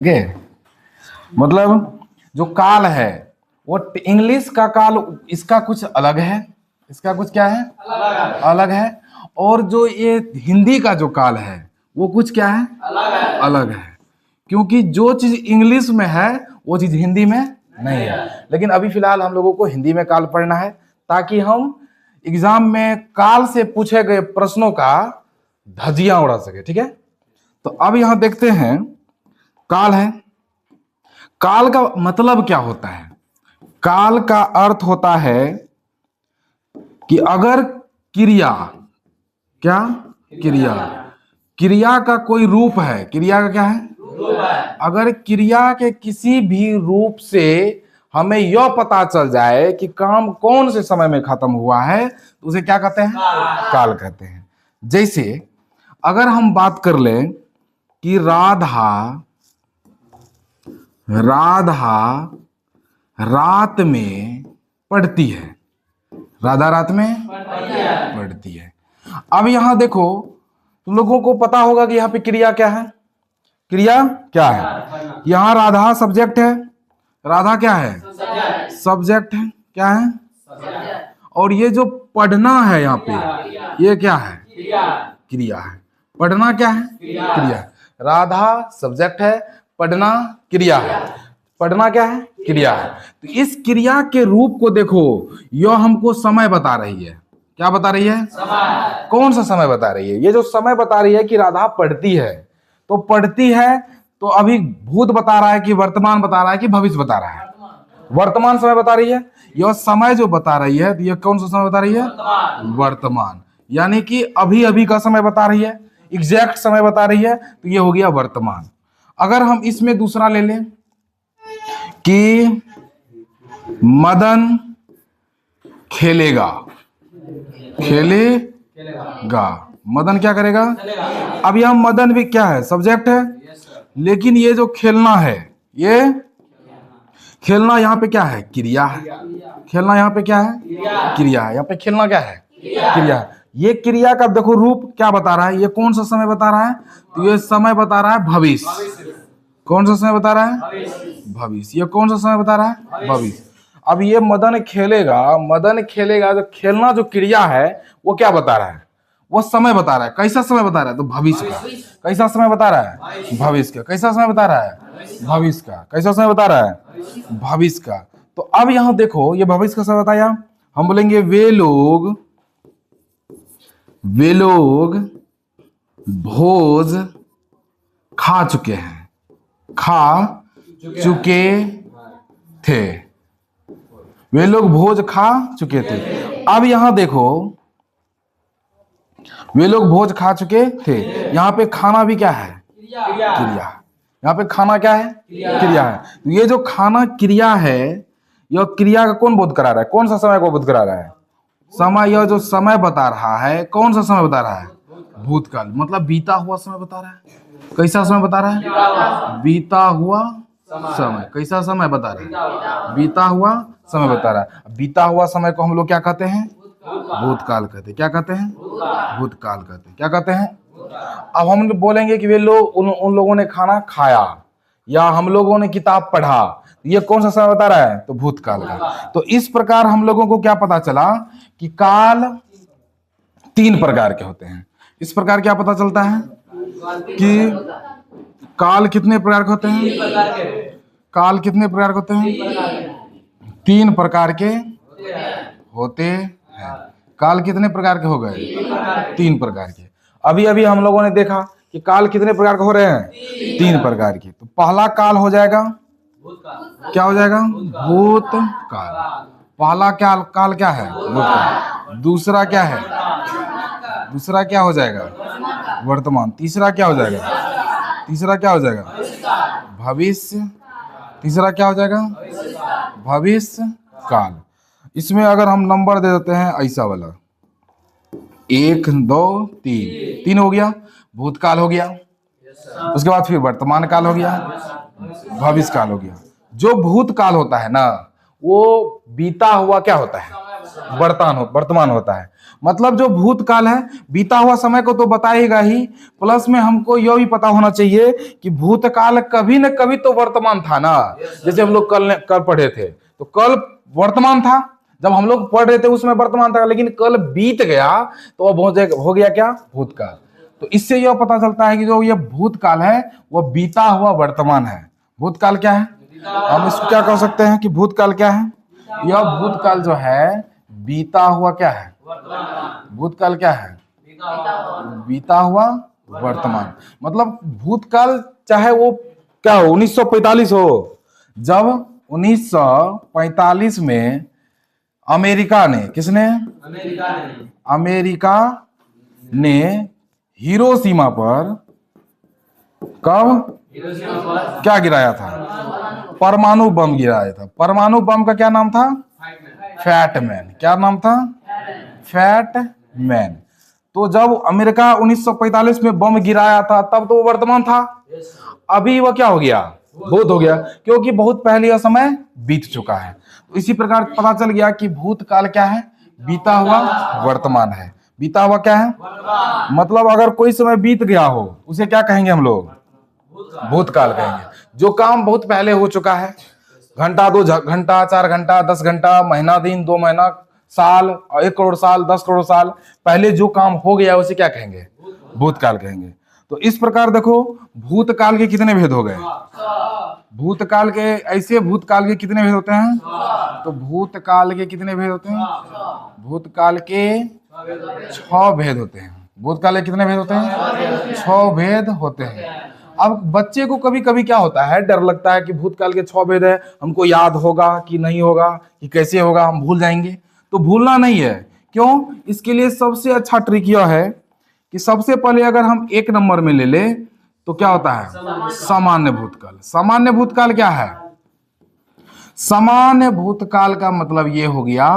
ठीक है। मतलब जो काल है वो इंग्लिश का काल, इसका कुछ अलग है, इसका कुछ क्या है, अलग है। और जो ये हिंदी का जो काल है वो कुछ क्या है, अलग है। क्योंकि जो चीज इंग्लिश में है वो चीज हिंदी में नहीं है। लेकिन अभी फिलहाल हम लोगों को हिंदी में काल पढ़ना है, ताकि हम एग्जाम में काल से पूछे गए प्रश्नों का धज्जियां उड़ा सके। ठीक है, तो अब यहां देखते हैं काल है। काल का मतलब क्या होता है? काल का अर्थ होता है कि अगर क्रिया, क्या क्रिया, क्रिया का कोई रूप है, क्रिया का क्या है, अगर क्रिया के किसी भी रूप से हमें यह पता चल जाए कि काम कौन से समय में खत्म हुआ है तो उसे क्या कहते हैं, काल कहते हैं। जैसे अगर हम बात कर लें कि राधा रात में पढ़ती है, राधा रात में पढ़ती है। अब यहां देखो, तुम लोगों को पता होगा कि यहाँ पे क्रिया क्या है, क्रिया क्या है। यहाँ राधा सब्जेक्ट है, राधा क्या है, सब्जेक्ट है, क्या है। और ये जो पढ़ना है यहाँ पे ये क्या है, क्रिया है। पढ़ना क्या है, क्रिया। राधा सब्जेक्ट है, पढ़ना क्रिया है। पढ़ना क्या है, क्रिया है। तो इस क्रिया के रूप को देखो, यह हमको समय बता रही है। क्या बता रही है, समय। कौन सा समय बता रही है? ये जो समय बता रही है कि राधा पढ़ती है, तो पढ़ती है तो अभी भूत बता रहा है कि वर्तमान बता रहा है कि भविष्य बता रहा है? वर्तमान समय बता रही है। यह समय जो बता रही है, तो यह कौन सा समय बता रही है, वर्तमान। यानी कि अभी अभी का समय बता रही है, एग्जैक्ट समय बता रही है, तो ये हो गया वर्तमान। अगर हम इसमें दूसरा ले लें कि मदन खेलेगा, खेलेगा, मदन क्या करेगा। अब यह मदन भी क्या है, सब्जेक्ट है। लेकिन ये जो खेलना है, ये खेलना यहाँ पे क्या है, क्रिया है। खेलना यहाँ पे क्या है, क्रिया है। यहाँ पे खेलना क्या है, क्रिया है। ये क्रिया का देखो रूप क्या बता रहा है, ये कौन सा समय बता रहा है, तो ये समय बता रहा है भविष्य। कौन सा समय बता रहा है, भविष्य। ये कौन सा समय बता रहा है, भविष्य। अब ये मदन खेलेगा, मदन खेलेगा, जो खेलना जो क्रिया है वो क्या बता रहा है, वो समय बता रहा है। कैसा समय बता रहा है, तो भविष्य का। कैसा समय बता रहा है, भविष्य का। कैसा समय बता रहा है, भविष्य का। कैसा समय बता रहा है, भविष्य का। तो अब यहां देखो, ये भविष्य का समय बताया। हम बोलेंगे वे लोग भोज खा चुके हैं, खा चुके थे। वे लोग भोज खा चुके थे। अब यहां देखो, वे लोग भोज खा चुके थे। यहाँ पे खाना भी क्या है, क्रिया। यहाँ पे खाना क्या है, क्रिया है। तो ये जो खाना क्रिया है, यह क्रिया का कौन बोध करा रहा है, कौन सा समय को बोध करा रहा है, समय। यह जो समय बता रहा है, कौन सा समय बता रहा है, भूतकाल। मतलब बीता हुआ समय बता रहा है। कैसा समय बता रहा है, बीता हुआ समय। कैसा समय बता रहा है, बीता हुआ समय बता रहा है। बीता हुआ समय को हम लोग क्या कहते हैं, भूतकाल कहते हैं। क्या कहते हैं, भूतकाल कहते हैं। क्या कहते हैं। अब हम बोलेंगे कि वे लोग, उन लोगों ने खाना खाया, या हम लोगों ने किताब पढ़ा, ये कौन सा समय बता रहा है, तो भूतकाल का। तो इस प्रकार हम लोगों को क्या पता चला कि काल 3 प्रकार के होते हैं। इस प्रकार क्या पता चलता है कि काल कितने प्रकार के होते हैं, काल कितने प्रकार के होते हैं, 3 प्रकार के होते हैं। काल कितने प्रकार के हो गए, 3 प्रकार के। अभी अभी हम लोगों ने देखा कि काल कितने प्रकार के हो रहे हैं, 3 प्रकार के। तो पहला काल हो जाएगा, क्या हो जाएगा, भूतकाल। पहला काल क्या है, भूतकाल। दूसरा क्या है, दूसरा क्या हो जाएगा, वर्तमान। तीसरा क्या हो जाएगा, तीसरा क्या हो जाएगा, भविष्य। तीसरा क्या हो जाएगा, भविष्य काल। इसमें अगर हम नंबर दे देते हैं ऐसा वाला, 1 2 3, 3 हो गया, भूतकाल हो गया। उसके बाद फिर वर्तमान काल हो गया, भविष्य काल हो गया। जो भूतकाल होता है ना, वो बीता हुआ क्या होता है, वर्तमान होता है। मतलब जो भूतकाल है, बीता हुआ समय को तो बताएगा ही, प्लस में हमको यह भी पता होना चाहिए कि भूतकाल कभी न कभी तो वर्तमान था ना। जैसे हम लोग कल पढ़े थे, तो कल वर्तमान था, जब हम लोग पढ़ रहे थे उसमें वर्तमान था, लेकिन कल बीत गया तो अब हो गया क्या, भूतकाल। तो इससे यह पता चलता है कि जो ये भूतकाल है वह बीता हुआ वर्तमान है। भूतकाल क्या है, हम इसको क्या कह सकते हैं कि भूतकाल क्या है, यह भूतकाल जो है बीता हुआ क्या है, भूतकाल क्या है, बीता हुआ वर्तमान। मतलब भूतकाल चाहे वो क्या हो, 1945 हो, जब 1945 में अमेरिका ने, किसने, अमेरिका ने हिरोशिमा पर कब क्या गिराया था, परमाणु बम गिराया था। परमाणु बम का क्या नाम था, फैट मैन। क्या नाम था, फैट मैन। तो जब अमेरिका 1945 में बम गिराया था तब तो वो वर्तमान था, अभी वह क्या हो गया, भूत हो गया, क्योंकि बहुत पहले यह समय बीत चुका है। तो इसी प्रकार पता चल गया कि भूतकाल क्या है, बीता हुआ वर्तमान है। बीता हुआ क्या है, मतलब अगर कोई समय बीत गया हो उसे क्या कहेंगे हम लोग, भूतकाल कहेंगे। जो काम बहुत पहले हो चुका है, घंटा, 2 घंटा, 4 घंटा, 10 घंटा, महीना, दिन, 2 महीना, साल, 1 करोड़ साल, 10 करोड़ साल पहले जो काम हो गया उसे क्या कहेंगे, भूतकाल कहेंगे। तो इस प्रकार देखो भूतकाल के कितने भेद हो गए, भूतकाल के, ऐसे भूतकाल के कितने भेद होते हैं, तो भूतकाल के कितने भेद होते हैं, भूतकाल के 6 भेद होते हैं। भूतकाल के कितने भेद होते हैं, 6 भेद होते हैं। अब बच्चे को कभी कभी क्या होता है, डर लगता है कि भूतकाल के 6 भेद है, हमको याद होगा कि नहीं होगा, कि कैसे होगा, हम भूल जाएंगे। तो भूलना नहीं है, क्यों, इसके लिए सबसे अच्छा ट्रिक यह है कि सबसे पहले अगर हम 1 नंबर में ले ले तो क्या होता है, सामान्य भूतकाल। सामान्य भूतकाल क्या है, सामान्य भूतकाल का मतलब ये हो गया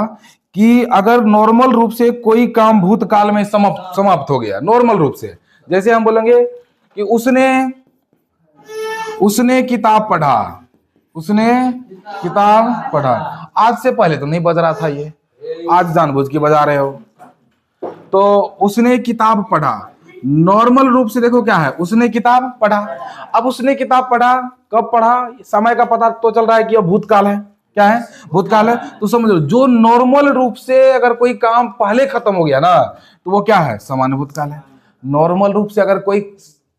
कि अगर नॉर्मल रूप से कोई काम भूतकाल में समाप्त हो गया, नॉर्मल रूप से, जैसे हम बोलेंगे कि उसने किताब पढ़ा, उसने किताब पढ़ा। आज से पहले तो नहीं बज रहा था ये, आज जानबूझ के बजा रहे हो। तो उसने किताब पढ़ा, नॉर्मल रूप से देखो क्या है, उसने किताब पढ़ा। अब उसने किताब पढ़ा, कब पढ़ा, समय का पता तो चल रहा है कि यह भूतकाल है, क्या है, भूतकाल है। तो समझो जो नॉर्मल रूप से अगर कोई काम पहले खत्म हो गया ना तो वो क्या है, सामान्य भूतकाल है। नॉर्मल रूप से अगर कोई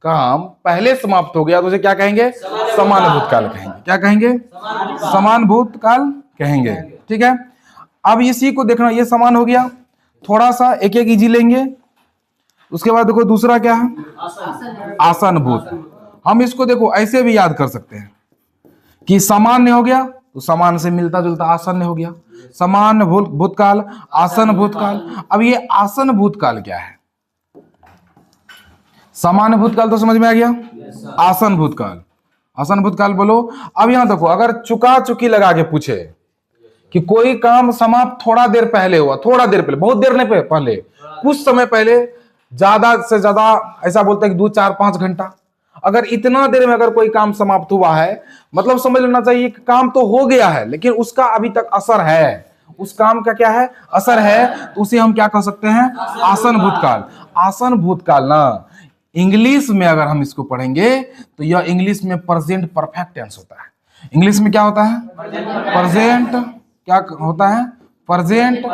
काम पहले समाप्त हो गया तो उसे क्या कहेंगे, सामान्य भूतकाल कहेंगे। क्या कहेंगे, समान भूतकाल कहेंगे। ठीक है, अब इसी को देखना, ये समान हो गया, थोड़ा सा एक एक इजी लेंगे। उसके बाद देखो दूसरा क्या है, आसन भूत। हम इसको देखो ऐसे भी याद कर सकते हैं कि सामान्य हो गया तो समान से मिलता जुलता आसन्न हो गया, सामान्य भूतकाल, आसन भूतकाल। अब ये आसन भूतकाल क्या है, सामान्य भूतकाल तो समझ में आ गया, आसन भूतकाल, आसन भूतकाल बोलो। अब यहां देखो, अगर चुका चुकी लगा के पूछे कि कोई काम समाप्त थोड़ा देर पहले हुआ, थोड़ा देर पहले, बहुत देर नहीं पहले, कुछ समय पहले, ज्यादा से ज्यादा ऐसा बोलते हैं कि 2, 4, 5 घंटा, अगर इतना देर में अगर कोई काम समाप्त हुआ है, मतलब समझ लेना चाहिए कि काम तो हो गया है लेकिन उसका अभी तक असर है, उस काम का क्या है, असर है, तो उसे हम क्या कह सकते हैं, आसन भूतकाल। आसन भूतकाल ना इंग्लिश में अगर हम इसको पढ़ेंगे तो यह इंग्लिश में प्रेजेंट परफेक्ट टेंस होता है। इंग्लिश में क्या होता है, प्रेजेंट, क्या होता है, प्रेजेंट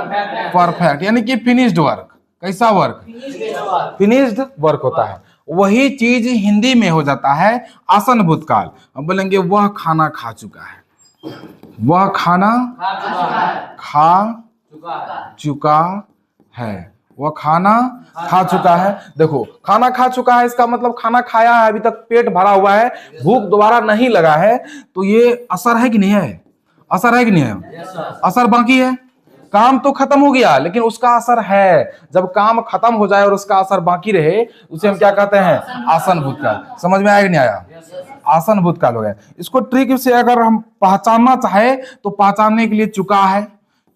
परफेक्ट, यानी कि फिनिश्ड वर्क। कैसा वर्क, फिनिश्ड वर्क होता है। वही चीज हिंदी में हो जाता है आसन भूतकाल। हम बोलेंगे वह खाना खा चुका है, वह खाना खा चुका है, वह खाना खा चुका है। देखो खाना खा चुका है, इसका मतलब खाना खाया है, अभी तक पेट भरा हुआ है, भूख दोबारा नहीं लगा है, तो ये असर है कि नहीं है, असर है कि नहीं है, असर बाकी है। काम तो खत्म हो गया लेकिन उसका असर है। जब काम खत्म हो जाए और उसका असर बाकी रहे उसे हम क्या कहते हैं, आसन भूतकाल। समझ में आया कि नहीं आया, आसन भूतकाल हो गया। इसको ट्रिक से अगर हम पहचानना चाहे तो पहचानने के लिए चुका है,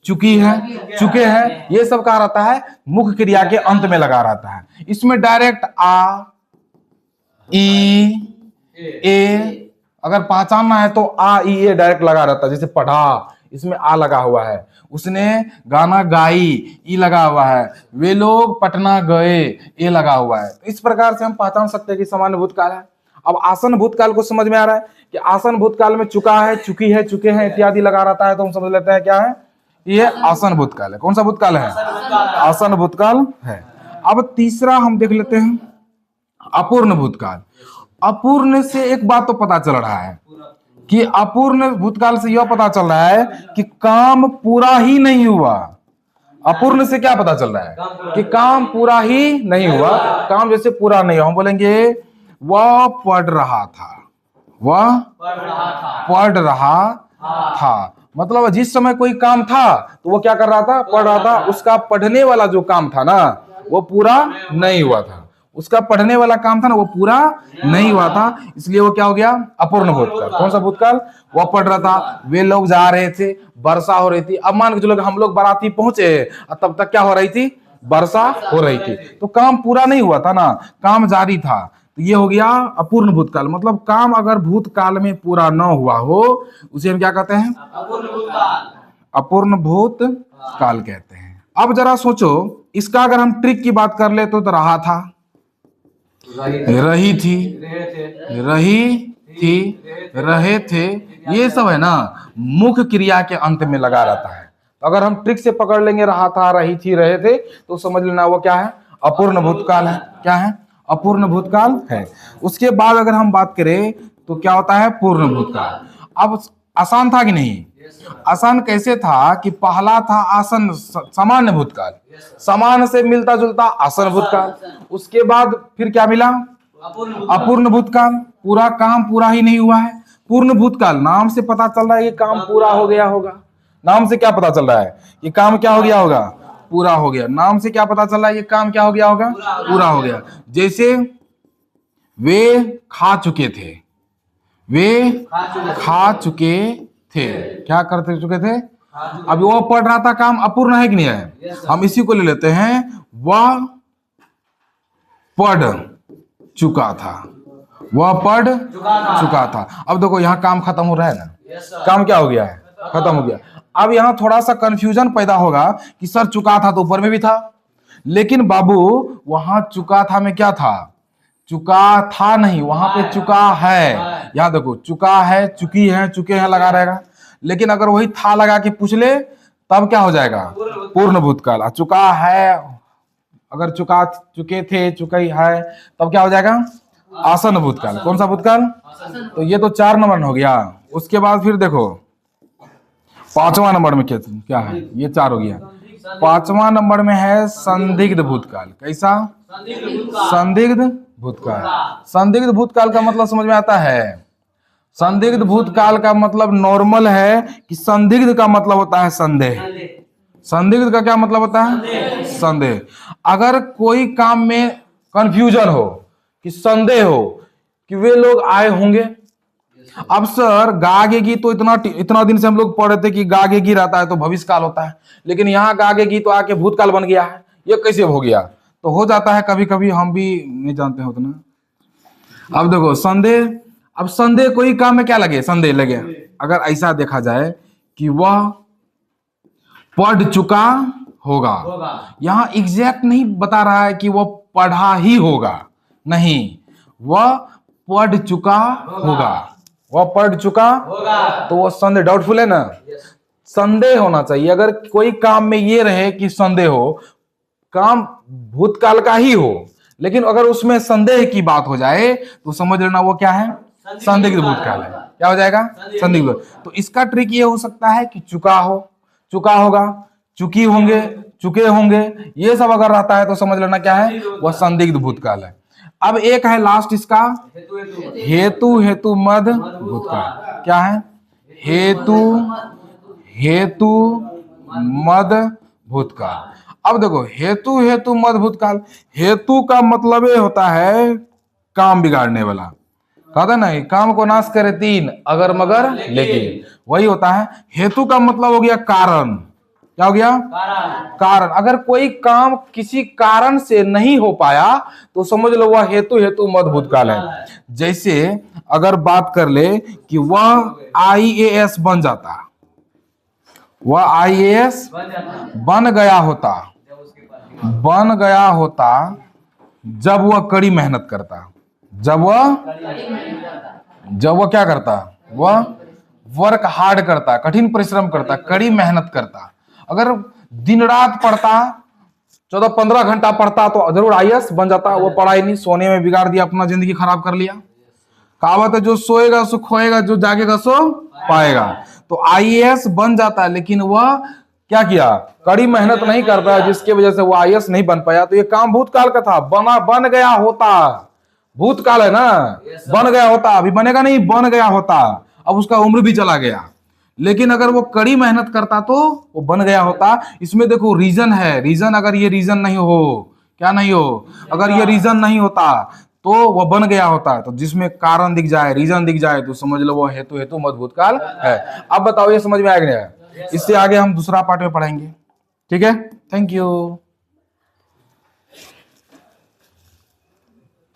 चुकी है, चुके हैं, ये सब कहा रहता है मुख्य क्रिया के अंत में लगा रहता है। इसमें डायरेक्ट आ, ई, ए अगर पहचानना है तो आ, ई, ए डायरेक्ट लगा रहता है। जैसे पढ़ा, इसमें आ लगा हुआ है। उसने गाना गाई, ई लगा हुआ है। वे लोग पटना गए, ए लगा हुआ है। इस प्रकार से हम पहचान सकते हैं कि सामान्य भूतकाल है। अब आसन भूतकाल को समझ में आ रहा है कि आसन भूतकाल में चुका है, चुकी है, चुके हैं इत्यादि लगा रहता है, तो हम समझ लेते हैं क्या है, ये आसन भूतकाल है। कौन सा भूतकाल है? आसन भूतकाल है। अब तीसरा हम देख लेते हैं अपूर्ण भूतकाल। अपूर्ण से एक बात तो पता चल रहा है कि अपूर्ण भूतकाल से यह पता चल रहा है कि काम पूरा ही नहीं हुआ। अपूर्ण से क्या पता चल रहा है कि काम पूरा ही नहीं हुआ। काम जैसे पूरा नहीं हुआ, हम बोलेंगे वह पढ़ रहा था, वह पढ़ रहा था। मतलब जिस समय कोई काम था तो वो क्या कर रहा था? पढ़ रहा था। उसका पढ़ने वाला जो काम था ना वो पूरा नहीं हुआ था। उसका पढ़ने वाला काम था ना वो पूरा नहीं हुआ था, इसलिए वो क्या हो गया? अपूर्ण भूतकाल। कौन सा भूतकाल? वह पढ़ रहा था, वे लोग जा रहे थे, वर्षा हो रही थी। अब मान के चलो हम लोग बाराती पहुंचे और तब तक क्या हो रही थी? वर्षा हो रही थी। तो काम पूरा नहीं हुआ था ना, काम जारी था। तो ये हो गया अपूर्ण भूतकाल। मतलब काम अगर भूतकाल में पूरा न हुआ हो उसे हम क्या कहते हैं? अपूर्ण भूतकाल कहते हैं। अब जरा सोचो, इसका अगर हम ट्रिक की बात कर ले तो रहा था, रही थी, रही थी, रहे थे, ये सब है ना मुख्य क्रिया के अंत में लगा रहता है। तो अगर हम ट्रिक से पकड़ लेंगे रहा था, रही थी, रहे थे, तो समझ लेना वो क्या है? अपूर्ण भूतकाल है। क्या है? अपूर्ण भूतकाल है। उसके बाद अगर हम बात करें तो क्या होता है? पूर्ण भूतकाल। अब आसान था कि नहीं? आसान कैसे था कि पहला था आसन सामान्य भूतकाल, सामान्य से मिलता जुलता आसन भूतकाल। उसके बाद फिर क्या मिला? अपूर्ण भूतकाल। पूरा काम पूरा ही नहीं हुआ है। पूर्ण भूतकाल नाम से पता चल रहा है ये काम पूरा हो गया होगा। नाम से क्या पता चल रहा है? ये काम क्या हो गया होगा? पूरा हो गया। नाम से क्या पता चल रहा है? ये काम क्या हो गया होगा? पूरा हो गया। जैसे वे खा चुके थे, वे खा चुके थे, क्या करते चुके थे? अब वो पढ़ रहा था, काम अपूर्ण है कि नहीं है? हम इसी को ले लेते हैं, वह पढ़ चुका था, वह पढ़ चुका था। अब देखो यहां काम खत्म हो रहा है ना, काम क्या हो गया है? खत्म हो गया। अब यहां थोड़ा सा कंफ्यूजन पैदा होगा कि सर चुका था तो ऊपर में भी था, लेकिन बाबू वहां चुका था में क्या था? चुका था नहीं, वहां पे चुका है। यहां देखो चुका है, चुकी है, चुके हैं लगा रहेगा। लेकिन अगर वही था लगा के पूछ ले तब क्या हो जाएगा? पूर्ण भूतकाल। चुका है, अगर चुका चुके थे, चुकी है, तब क्या हो जाएगा? आसन भूतकाल। कौन सा भूतकाल? तो ये तो 4 नंबर हो गया। उसके बाद फिर देखो 5वां नंबर में क्या है? ये 4 हो गया। 5वां नंबर में है संदिग्ध भूतकाल। कैसा? संदिग्ध भूतकाल। संदिग्ध भूतकाल का मतलब समझ में आता है? संदिग्ध भूतकाल का मतलब नॉर्मल है कि संदिग्ध का मतलब होता है संदेह। संदिग्ध का क्या मतलब होता है? संदेह। अगर कोई काम में कंफ्यूजन हो कि संदेह हो कि वे लोग आए होंगे। अब सर गागेगी तो इतना दिन से हम लोग पढ़ रहे थे कि गागेगी रहता है तो भविष्य काल होता है, लेकिन यहाँ गागेगी तो आके भूतकाल बन गया है। ये कैसे हो गया? तो हो जाता है कभी कभी, हम भी नहीं जानते हैं उतना। अब देखो संदेह, अब संदेह कोई काम में क्या लगे? संदेह लगे। अगर ऐसा देखा जाए कि वह पढ़ चुका होगा, यहां एग्जैक्ट नहीं बता रहा है कि वह पढ़ा ही होगा, नहीं, वह पढ़ चुका होगा, वह पढ़ चुका होगा। तो वो संदेह डाउटफुल है ना, संदेह होना चाहिए। अगर कोई काम में ये रहे कि संदेह हो, काम भूतकाल का ही हो, लेकिन अगर उसमें संदेह की बात हो जाए तो समझ लेना वो क्या है? संदिग्ध भूतकाल है। क्या हो जाएगा? संदिग्ध। तो इसका ट्रिक ये हो सकता है कि चुका हो, चुका होगा, चुकी होंगे, चुके होंगे, ये सब अगर रहता है तो समझ लेना क्या है? वह संदिग्ध भूतकाल है। अब एक है लास्ट इसका हेतु हेतु मद भूतकाल। क्या है? हेतु हेतु मद भूतकाल। अब देखो हेतु हेतु मद भूतकाल, हेतु का मतलब ये होता है काम बिगाड़ने वाला। कहते हैं ना काम को नाश करे 3 अगर मगर लेकिन, वही होता है। हेतु का मतलब हो गया कारण। क्या हो गया? कारण। अगर कोई काम किसी कारण से नहीं हो पाया तो समझ लो वह हेतु हेतु मद भूतकाल है। जैसे अगर बात कर ले कि वह IAS बन जाता, वह आईएएस बन गया होता, बन गया होता जब वह कड़ी मेहनत करता, जब वह क्या करता, वह वर्क हार्ड करता, कठिन परिश्रम करता, कड़ी मेहनत करता। अगर दिन रात पढ़ता, 14-15 घंटा पढ़ता तो जरूर आईएएस बन जाता। वो पढ़ाई नहीं, सोने में बिगाड़ दिया, अपना जिंदगी खराब कर लिया। कहावत है, जो सोएगा सो खोएगा, जो जागेगा सो पाएगा। तो आईएएस बन जाता, लेकिन वह क्या किया, कड़ी मेहनत नहीं कर पाया, जिसकी वजह से वो आईएएस नहीं बन पाया। तो ये काम भूतकाल का था, बन गया होता, भूतकाल है ना, बन गया होता, अभी बनेगा नहीं, बन गया होता, अब उसका उम्र भी चला गया। लेकिन अगर वो कड़ी मेहनत करता तो वो बन गया होता। इसमें देखो रीजन है, रीजन अगर ये रीजन नहीं हो, क्या नहीं हो, अगर ये रीजन नहीं होता तो वो बन गया होता। तो जिसमें कारण दिख जाए, रीजन दिख जाए, तो समझ लो वो हेतु मत भूतकाल है। अब बताओ ये समझ में आ गया? इससे आगे हम दूसरा पार्ट में पढ़ेंगे। ठीक है, थैंक यू।